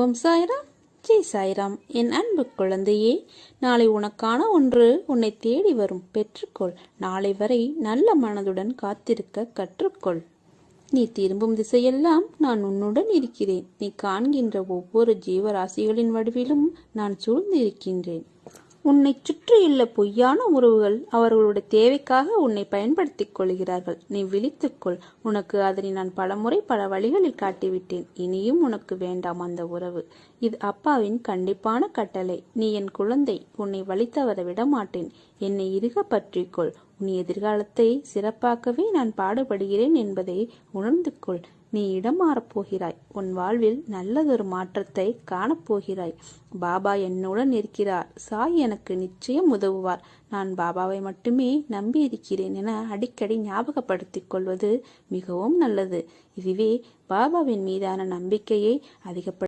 ஓம் சாய்ராம், ஜெய் சாய்ராம். என் அன்பு குழந்தையே, நாளை உனக்கான ஒன்று உன்னை தேடி வரும். பெற்றுக்கொள். நாளை வரை நல்ல மனதுடன் காத்திருக்க கற்றுக்கொள். நீ திரும்பும் திசையெல்லாம் நான் உன்னுடன் இருக்கிறேன். நீ காண்கின்ற ஒவ்வொரு ஜீவராசிகளின் வடிவிலும் நான் சூழ்ந்து இருக்கின்றேன். உன்னை சுற்றியுள்ள பொய்யான உறவுகள் அவர்களுடைய தேவைக்காக உன்னை பயன்படுத்திக் கொள்கிறார்கள். நீ விழித்துக்கொள். உனக்கு அதனை நான் பலமுறை பல வழிகளில் காட்டிவிட்டேன். இனியும் உனக்கு வேண்டாம் அந்த உறவு. இது அப்பாவின் கண்டிப்பான கட்டளை. நீ என் குழந்தை. உன்னை வழி தவற விட மாட்டேன். என்னை இறுக பற்றிக்கொள். உன் எதிர்காலத்தை சிறப்பாக்கவே நான் பாடுபடுகிறேன் என்பதை உணர்ந்து கொள். நீ இடம் மாறப்போகிறாய். உன் வாழ்வில் நல்லதொரு மாற்றத்தை காணப்போகிறாய். பாபா என்னுடன் இருக்கிறார். சாய் எனக்கு நிச்சயம் உதவுவார். நான் பாபாவை மட்டுமே நம்பி இருக்கிறேன் என அடிக்கடி ஞாபகப்படுத்திக் கொள்வது மிகவும் நல்லது. இதுவே பாபாவின் மீதான நம்பிக்கையை அதிகப்படுத்த